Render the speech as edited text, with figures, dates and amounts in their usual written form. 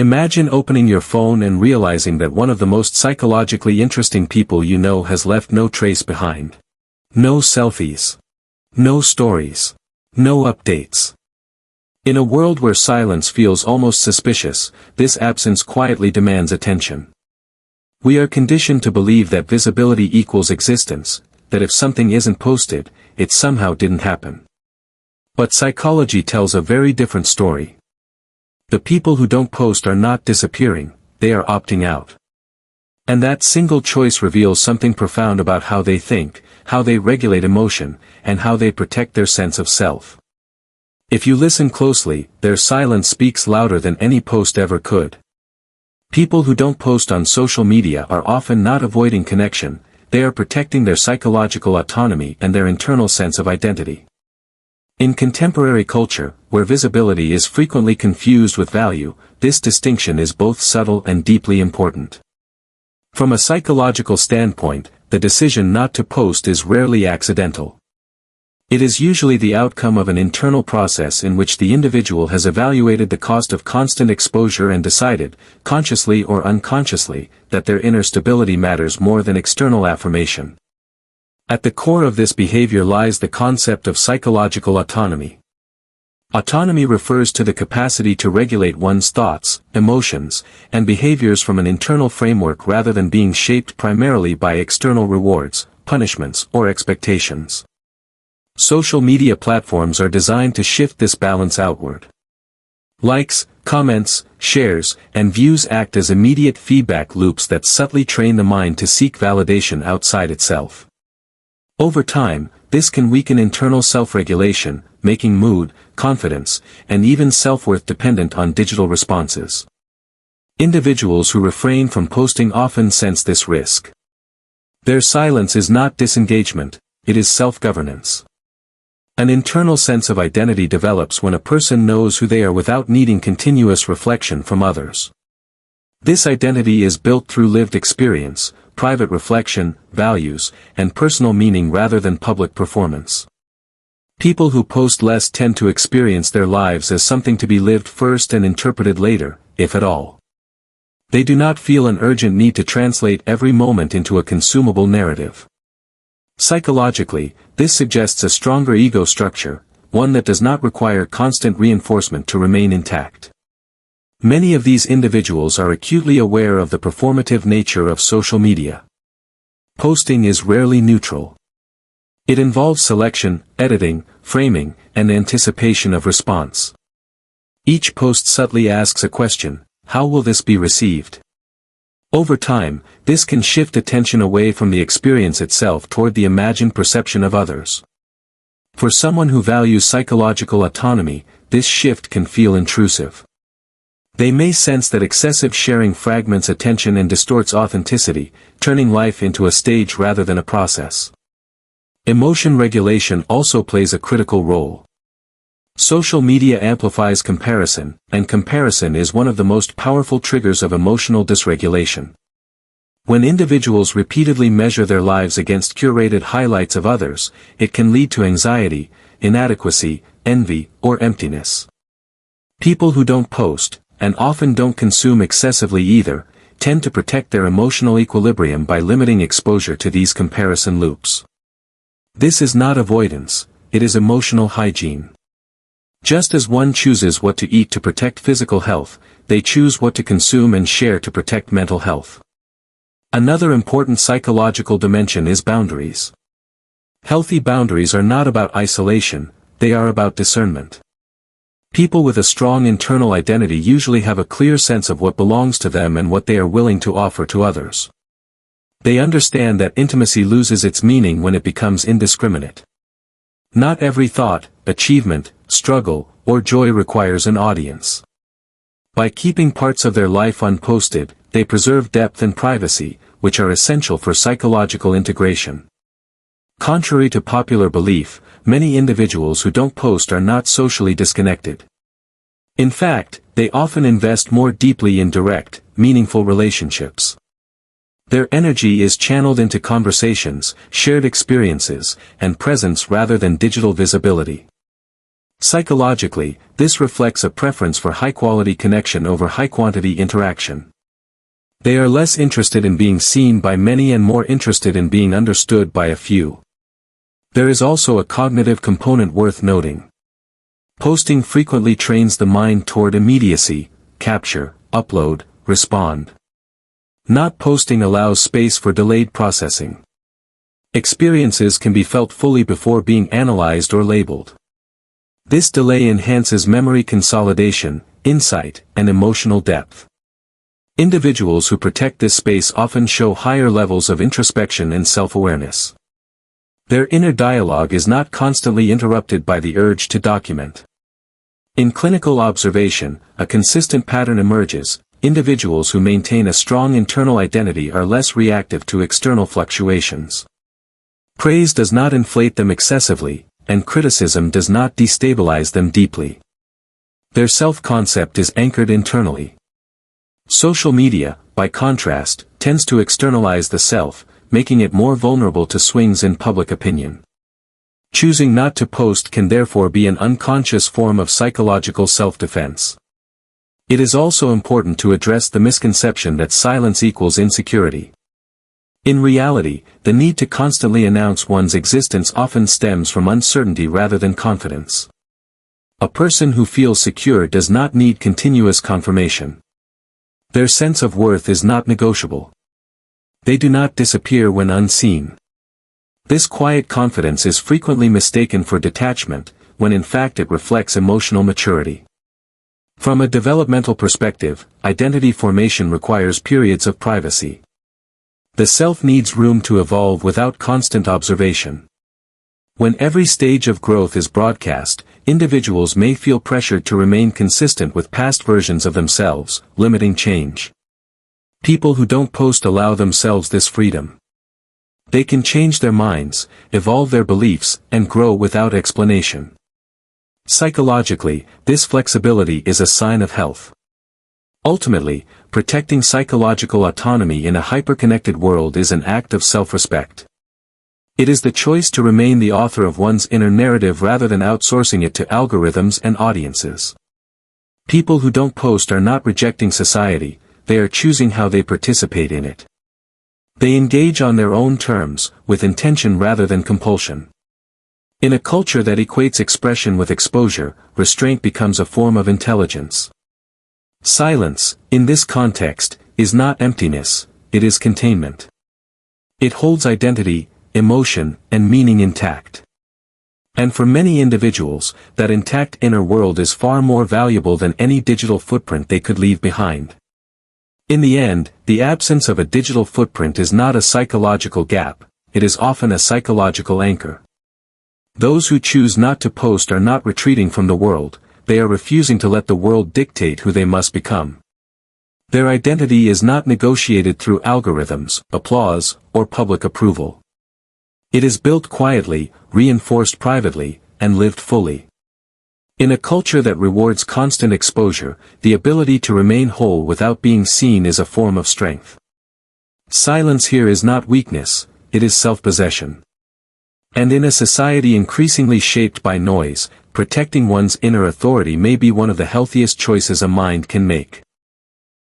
Imagine opening your phone and realizing that one of the most psychologically interesting people you know has left no trace behind. No selfies. No stories. No updates. In a world where silence feels almost suspicious, this absence quietly demands attention. We are conditioned to believe that visibility equals existence, that if something isn't posted, it somehow didn't happen. But psychology tells a very different story. The people who don't post are not disappearing, they are opting out. And that single choice reveals something profound about how they think, how they regulate emotion, and how they protect their sense of self. If you listen closely, their silence speaks louder than any post ever could. People who don't post on social media are often not avoiding connection, they are protecting their psychological autonomy and their internal sense of identity. In contemporary culture, where visibility is frequently confused with value, this distinction is both subtle and deeply important. From a psychological standpoint, the decision not to post is rarely accidental. It is usually the outcome of an internal process in which the individual has evaluated the cost of constant exposure and decided, consciously or unconsciously, that their inner stability matters more than external affirmation. At the core of this behavior lies the concept of psychological autonomy. Autonomy refers to the capacity to regulate one's thoughts, emotions, and behaviors from an internal framework rather than being shaped primarily by external rewards, punishments, or expectations. Social media platforms are designed to shift this balance outward. Likes, comments, shares, and views act as immediate feedback loops that subtly train the mind to seek validation outside itself. Over time, this can weaken internal self-regulation, making mood, confidence, and even self-worth dependent on digital responses. Individuals who refrain from posting often sense this risk. Their silence is not disengagement, it is self-governance. An internal sense of identity develops when a person knows who they are without needing continuous reflection from others. This identity is built through lived experience, private reflection, values, and personal meaning rather than public performance. People who post less tend to experience their lives as something to be lived first and interpreted later, if at all. They do not feel an urgent need to translate every moment into a consumable narrative. Psychologically, this suggests a stronger ego structure, one that does not require constant reinforcement to remain intact. Many of these individuals are acutely aware of the performative nature of social media. Posting is rarely neutral. It involves selection, editing, framing, and anticipation of response. Each post subtly asks a question: how will this be received? Over time, this can shift attention away from the experience itself toward the imagined perception of others. For someone who values psychological autonomy, this shift can feel intrusive. They may sense that excessive sharing fragments attention and distorts authenticity, turning life into a stage rather than a process. Emotion regulation also plays a critical role. Social media amplifies comparison, and comparison is one of the most powerful triggers of emotional dysregulation. When individuals repeatedly measure their lives against curated highlights of others, it can lead to anxiety, inadequacy, envy, or emptiness. People who don't post, and often don't consume excessively either, tend to protect their emotional equilibrium by limiting exposure to these comparison loops. This is not avoidance, it is emotional hygiene. Just as one chooses what to eat to protect physical health, they choose what to consume and share to protect mental health. Another important psychological dimension is boundaries. Healthy boundaries are not about isolation, they are about discernment. People with a strong internal identity usually have a clear sense of what belongs to them and what they are willing to offer to others. They understand that intimacy loses its meaning when it becomes indiscriminate. Not every thought, achievement, struggle, or joy requires an audience. By keeping parts of their life unposted, they preserve depth and privacy, which are essential for psychological integration. Contrary to popular belief, many individuals who don't post are not socially disconnected. In fact, they often invest more deeply in direct, meaningful relationships. Their energy is channeled into conversations, shared experiences, and presence rather than digital visibility. Psychologically, this reflects a preference for high-quality connection over high-quantity interaction. They are less interested in being seen by many and more interested in being understood by a few. There is also a cognitive component worth noting. Posting frequently trains the mind toward immediacy, capture, upload, respond. Not posting allows space for delayed processing. Experiences can be felt fully before being analyzed or labeled. This delay enhances memory consolidation, insight, and emotional depth. Individuals who protect this space often show higher levels of introspection and self-awareness. Their inner dialogue is not constantly interrupted by the urge to document. In clinical observation, a consistent pattern emerges. Individuals who maintain a strong internal identity are less reactive to external fluctuations. Praise does not inflate them excessively, and criticism does not destabilize them deeply. Their self-concept is anchored internally. Social media, by contrast, tends to externalize the self, making it more vulnerable to swings in public opinion. Choosing not to post can therefore be an unconscious form of psychological self-defense. It is also important to address the misconception that silence equals insecurity. In reality, the need to constantly announce one's existence often stems from uncertainty rather than confidence. A person who feels secure does not need continuous confirmation. Their sense of worth is not negotiable. They do not disappear when unseen. This quiet confidence is frequently mistaken for detachment, when in fact it reflects emotional maturity. From a developmental perspective, identity formation requires periods of privacy. The self needs room to evolve without constant observation. When every stage of growth is broadcast, individuals may feel pressured to remain consistent with past versions of themselves, limiting change. People who don't post allow themselves this freedom. They can change their minds, evolve their beliefs, and grow without explanation. Psychologically, this flexibility is a sign of health. Ultimately, protecting psychological autonomy in a hyper-connected world is an act of self-respect. It is the choice to remain the author of one's inner narrative rather than outsourcing it to algorithms and audiences. People who don't post are not rejecting society, they are choosing how they participate in it. They engage on their own terms, with intention rather than compulsion. In a culture that equates expression with exposure, restraint becomes a form of intelligence. Silence, in this context, is not emptiness, it is containment. It holds identity, emotion, and meaning intact. And for many individuals, that intact inner world is far more valuable than any digital footprint they could leave behind. In the end, the absence of a digital footprint is not a psychological gap, it is often a psychological anchor. Those who choose not to post are not retreating from the world, they are refusing to let the world dictate who they must become. Their identity is not negotiated through algorithms, applause, or public approval. It is built quietly, reinforced privately, and lived fully. In a culture that rewards constant exposure, the ability to remain whole without being seen is a form of strength. Silence here is not weakness, it is self-possession. And in a society increasingly shaped by noise, protecting one's inner authority may be one of the healthiest choices a mind can make.